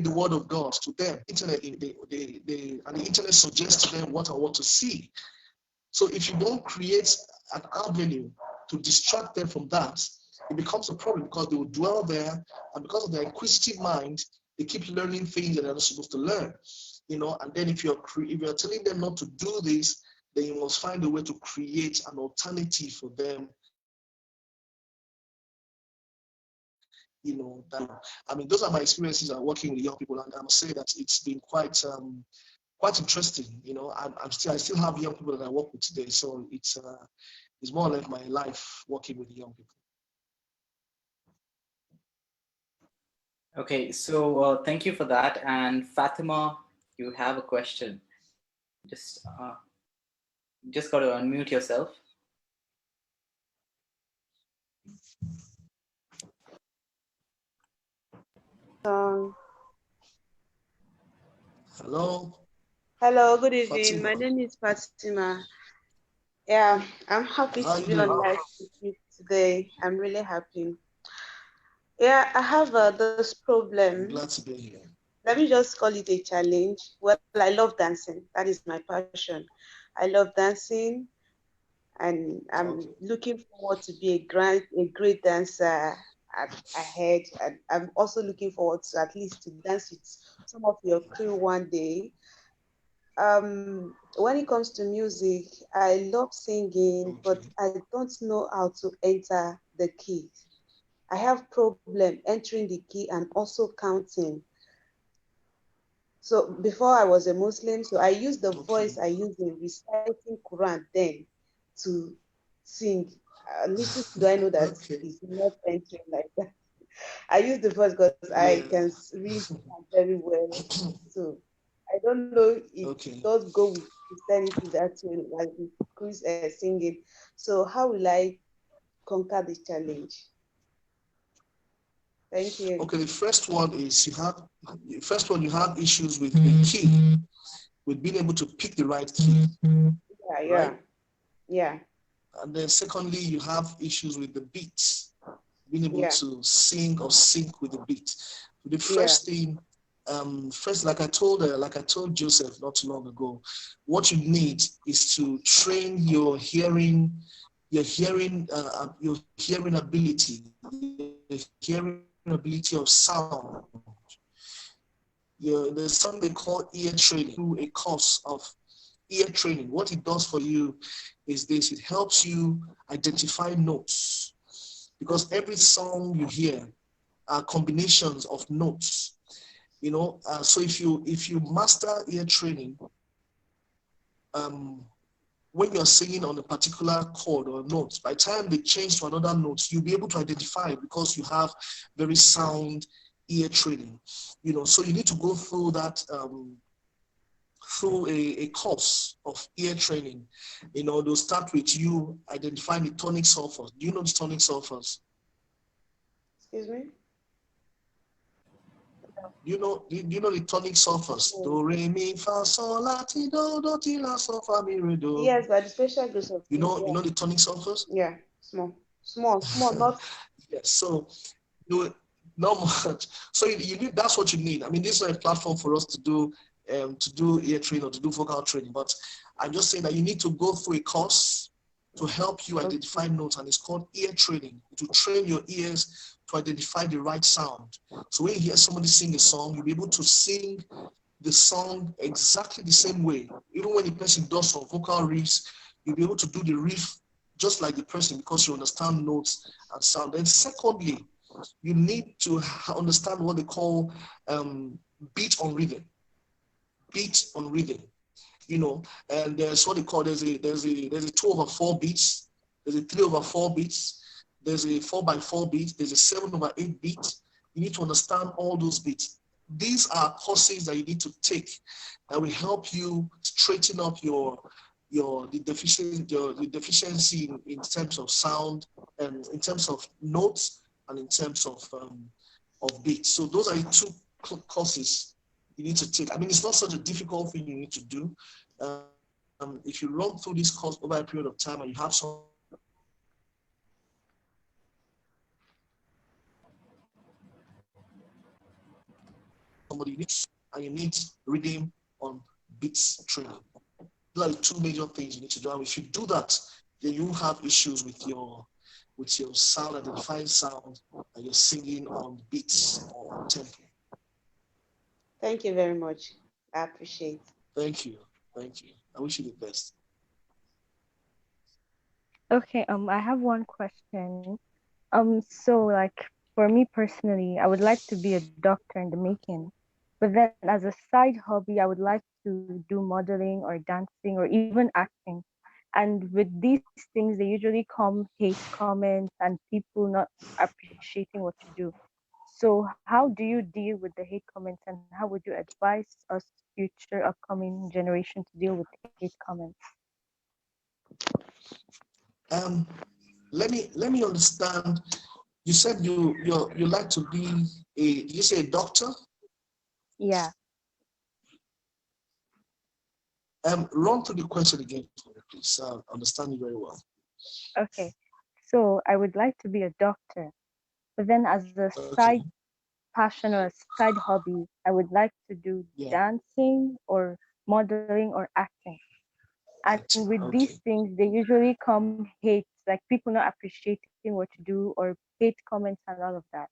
the word of God to them. Internet, and the internet suggests to them what I want to see. So if you don't create an avenue to distract them from that, it becomes a problem, because they will dwell there, and because of their inquisitive mind, they keep learning things that they're not supposed to learn. And then if you're telling them not to do this, then you must find a way to create an alternative for them. I mean, those are my experiences of working with young people, and I must say that it's been quite interesting. I still have young people that I work with today, so it's more like my life working with young people. Okay, so thank you for that. And Fatima, you have a question. Just got to unmute yourself. Hello. Hello, good evening. Fatima. My name is Fatima. Yeah, I'm happy to be on live with you today. I'm really happy. Yeah, I have this problem. I'm glad to be here. Let me just call it a challenge. Well, I love dancing. That is my passion. I love dancing, and I'm looking forward to be a great dancer ahead. And I'm also looking forward to at least to dance with some of your crew one day. When it comes to music, I love singing, but I don't know how to enter the key. I have problem entering the key and also counting. So before I was a Muslim, so I used the voice I used in reciting Quran then to sing. Little do I know that it's not entering like that. I use the voice because I can read very well. So I don't know if it does go with Christianity that way, like with Chris singing. So how will I conquer this challenge? Thank you. Okay, the first one is you have issues with the key, with being able to pick the right key. Yeah. Right? Yeah. And then secondly, you have issues with the beats, being able to sing or sync with the beat. The first thing, like I told Joseph not too long ago, what you need is to train your hearing ability, the hearing ability of sound. There's something they call ear training, through a course of ear training. What it does for you is this: it helps you identify notes, because every song you hear are combinations of notes. So if you master ear training, when you're singing on a particular chord or note, by the time they change to another note, you'll be able to identify it because you have very sound ear training. So you need to go through that, through a course of ear training. They'll start with you identifying the tonic sulfurs. Do you know the tonic sulfurs? Excuse me? you know the tonic solfers? Do, re, mi, fa, sol, la, ti, do, ti, la, sol, fa, mi, re, do. Yes, by the special grace of You God. know the tonic solfers? Yeah, small, not. Yes. So not much. So you need, that's what you need. I mean, this is a platform for us to do ear training or to do vocal training. But I'm just saying that you need to go through a course to help you identify notes, and it's called ear training. To train your ears to identify the right sound. So when you hear somebody sing a song, you'll be able to sing the song exactly the same way. Even when the person does some vocal riffs, you'll be able to do the riff just like the person because you understand notes and sound. And secondly, you need to understand what they call beat on rhythm. Beat on rhythm, and there's what they call there's a 2/4 beats, there's a 3/4 beats, there's a 4/4 beat, there's a 7/8 beat. You need to understand all those beats. These are courses that you need to take that will help you straighten up the deficiency in terms of sound and in terms of notes and in terms of beats. So those are the two courses you need to take. I mean, it's not such a difficult thing you need to do. If you run through this course over a period of time and you have somebody needs and you need rhythm on beats training. Those are the two major things you need to do. And if you do that, then you have issues with your sound, identifying sound, and you're singing on beats or on tempo. Thank you very much. I appreciate. Thank you. I wish you the best. Okay, I have one question. So like for me personally, I would like to be a doctor in the making. But then as a side hobby, I would like to do modeling or dancing or even acting. And with these things, they usually come hate comments and people not appreciating what you do. So how do you deal with the hate comments, and how would you advise us future upcoming generation to deal with hate comments? Let me understand. You said you like to be you say a doctor? Yeah. Run through the question again for me, please. I understand you very well. Okay. So I would like to be a doctor, but then as a side passion or a side hobby, I would like to do dancing or modeling or acting. And with these things, they usually come hate, like people not appreciating what you do or hate comments and all of that.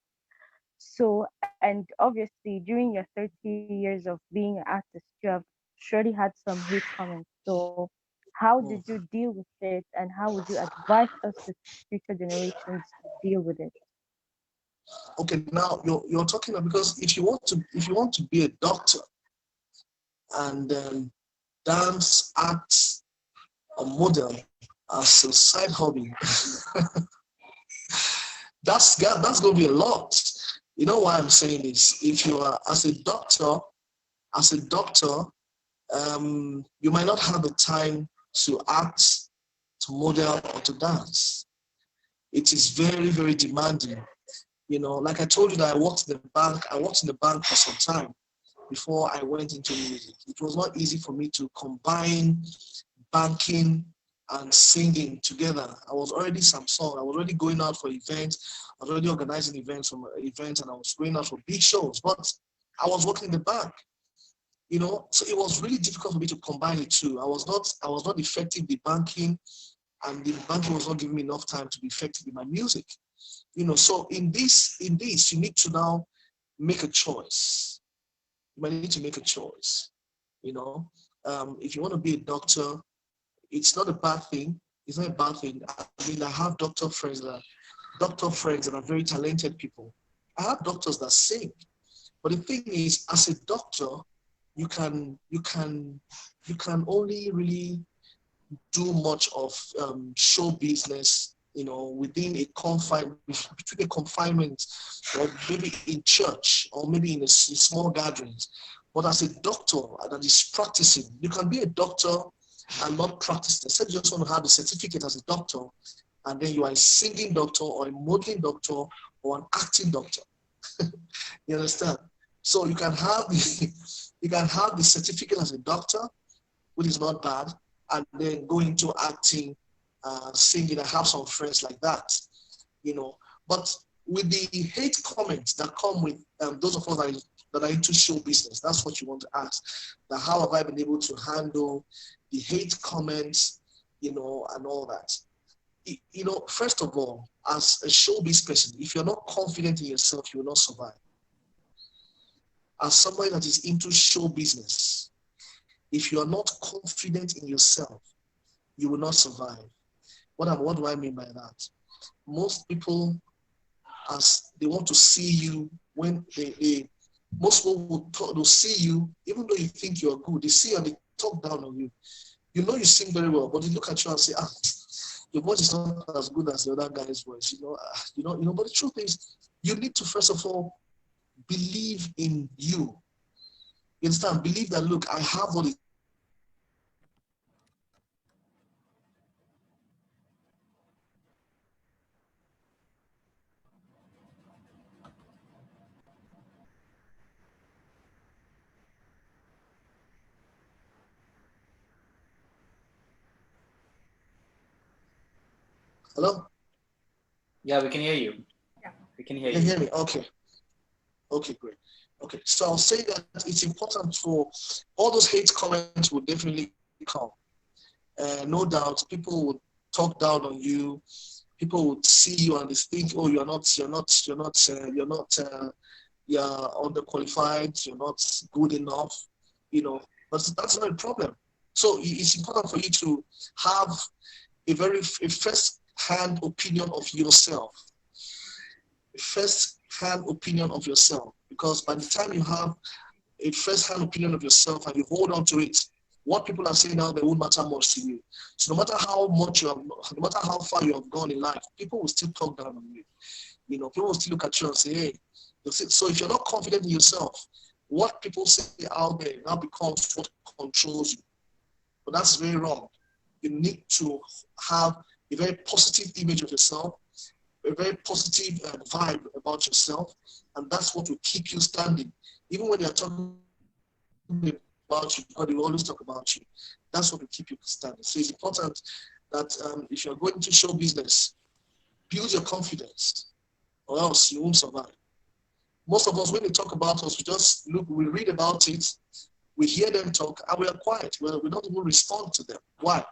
So, and obviously, during your 30 years of being an artist, you have surely had some hate comments. So, how did you deal with it, and how would you advise us, the future generations, to deal with it? Okay, now you're talking about, because if you want to be a doctor and dance, act, or model as a side hobby, that's going to be a lot. You know why I'm saying this? If you are as a doctor, you might not have the time to act, to model, or to dance. It is very, very demanding. Like I told you that I worked in the bank. I worked in the bank for some time before I went into music. It was not easy for me to combine banking and singing together. I was already Samsong. I was already going out for events. I was already organizing events, and I was going out for big shows. But I was working in the bank. So it was really difficult for me to combine the two. I was not effective in banking, and the banking was not giving me enough time to be effective in my music. So in this, you need to now make a choice. You might need to make a choice. If you want to be a doctor, it's not a bad thing. It's not a bad thing. I mean, I have doctor friends that are very talented people. I have doctors that sing, but the thing is, as a doctor, you can only really do much of show business, within between a confinement, or maybe in church, or maybe in small gatherings. But as a doctor that is practicing, you can be a doctor and not practice. Instead, you just want to have a certificate as a doctor, and then you are a singing doctor or a modeling doctor or an acting doctor. You understand? So you can have the, you can have the certificate as a doctor, which is not bad, and then go into acting, singing. I have some friends like that, you know. But with the hate comments that come with those of us that are into show business, that's what you want to ask. Now, how have I been able to handle the hate comments, you know, and all that? You know, first of all, as a showbiz person, if you're not confident in yourself, you will not survive. As somebody that is into show business, if you are not confident in yourself, you will not survive. What do I mean by that? Most people, as they want to see you, when most people will see you, even though you think you're good, they see you and they talk down on you. You know you sing very well, but they look at you and say, your voice is not as good as the other guy's voice. But the truth is, you need to first of all believe in you. You understand? Believe that, look, I have what it. Hello? Yeah, we can hear you. We can hear You you. hear me? Okay. Okay, great. Okay, so I'll say that it's important for all those hate comments will definitely come. No doubt, people will talk down on you. People would see you and they think, oh, you're underqualified, you're not good enough, you know. But that's not a problem. So it's important for you to have a first-hand opinion of yourself. A first-hand opinion of yourself, because by the time you have a first-hand opinion of yourself and you hold on to it, what people are saying now, they won't matter much to you. So no matter how far you have gone in life, people will still talk down on you. You know, people will still look at you and say, hey. So if you're not confident in yourself, what people say out there now becomes what controls you. But that's very wrong. You need to have a very positive image of yourself, a very positive vibe about yourself, and that's what will keep you standing. Even when you're talking about you, because they always talk about you, that's what will keep you standing. So it's important that if you're going to show business, build your confidence, or else you won't survive. Most of us, when they talk about us, we just look, we read about it, we hear them talk, and we are quiet. We don't even respond to them. Why?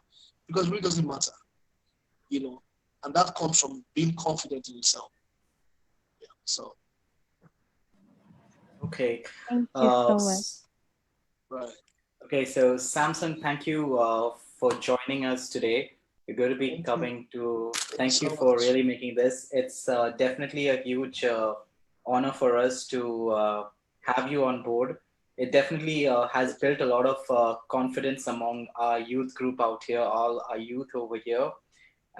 Because it really doesn't matter, you know. And that comes from being confident in yourself. Yeah. So. Okay. Thank you so much. Right. Okay, so Samsung, thank you for joining us today. We're going to be coming to thank you for really making this. It's definitely a huge honor for us to have you on board. It definitely has built a lot of confidence among our youth group out here, all our youth over here.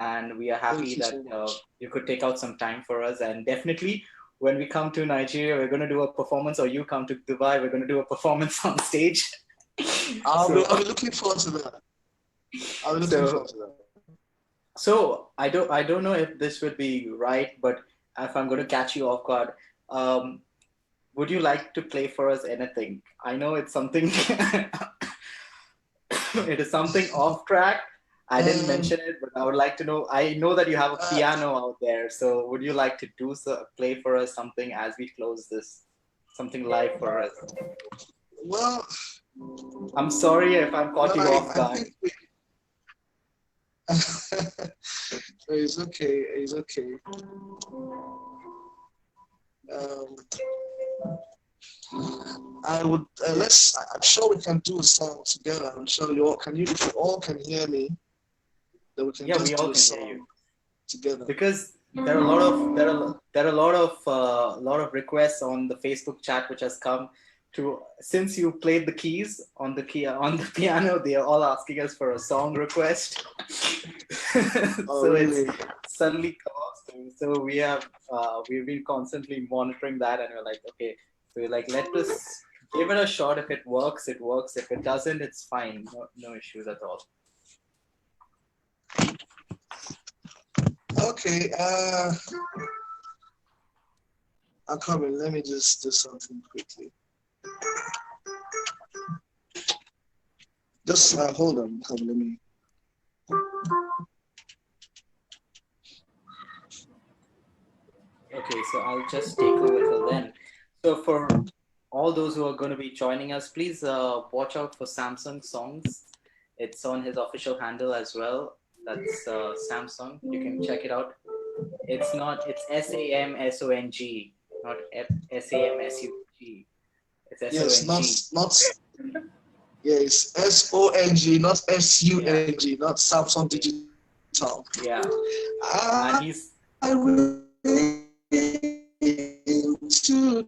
And we are happy that you could take out some time for us. And definitely, when we come to Nigeria, we're going to do a performance, or you come to Dubai, we're going to do a performance on stage. I'll be looking forward to that. I'll be looking forward to that. So I don't know if this would be right, but if I'm going to catch you off guard, would you like to play for us anything? I know it's something. It is something off track. I didn't mention it, but I would like to know. I know that you have a piano out there, so would you like to play for us something as we close this, something live for us? Well, I'm sorry if I'm caught you off guard. It's okay. It's okay. I would I'm sure we can do a song together. I'm sure you all can. If you all can hear me, then we can just do a song together. Because there are a lot of requests on the Facebook chat which has come to, since you played the keys on the piano, they are all asking us for a song request. So really? It's suddenly come up. So we've been constantly monitoring that, and we're like, okay, so we're like, let us give it a shot. If it works, it works. If it doesn't, it's fine. No issues at all. Okay, I'm coming. Let me just do something quickly. Just hold on. Let me. Okay, so I'll just take over till then. So for all those who are going to be joining us, please watch out for Samsung songs. It's on his official handle as well. That's Samsung. You can check it out. It's Samsong, not Samsung. It's Yes, Song. not. Yes, SONG, not SUNG, not Samsung Digital. Yeah. I And he's will today,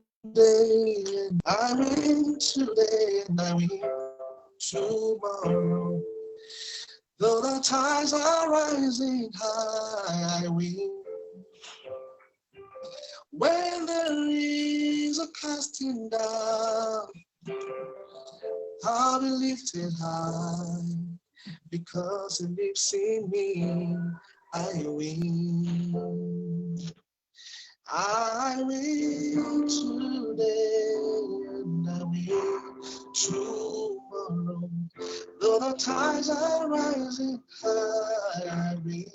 and I win today, and I win tomorrow. Though the tides are rising high, I win. When there is a casting down, I'll be lifted high, because it lives in me, I win. I win today, and I win tomorrow. Though the tides are rising high, I win.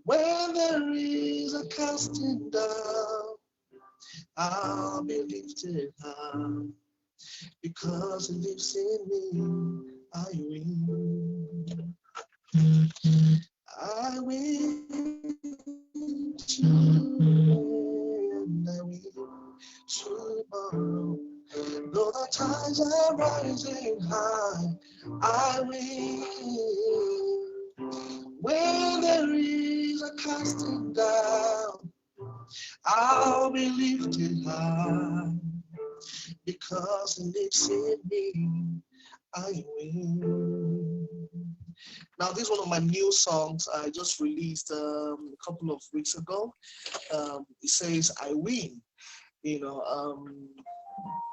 When there is a casting down, I'll be lifted high, because it lives in me, I win. I win today, and I win tomorrow. Though the tides are rising high, I win. When there is a casting down, I'll be lifted high, because it lives in me, I win. Now, this is one of my new songs I just released a couple of weeks ago. It says, I win. You know,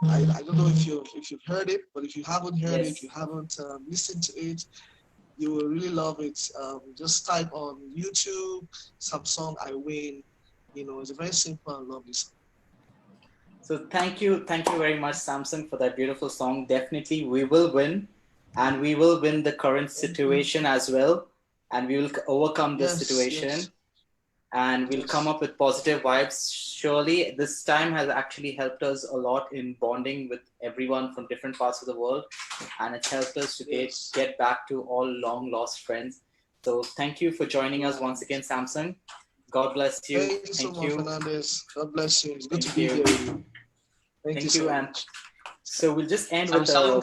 I don't know if you've heard it, but if you haven't heard it, you haven't listened to it, you will really love it. Just type on YouTube, Samsung, I win. You know, it's a very simple and lovely song. So thank you very much, Samsung, for that beautiful song. Definitely, we will win, and we will win the current situation as well, and we will overcome this situation, and we'll come up with positive vibes. Surely, this time has actually helped us a lot in bonding with everyone from different parts of the world, and it's helped us to get back to all long lost friends. So thank you for joining us once again, Samsung. God bless you. Thank you so much, Fernandez. God bless you. It's good to be here with you. Thank you so much. So we'll just end with a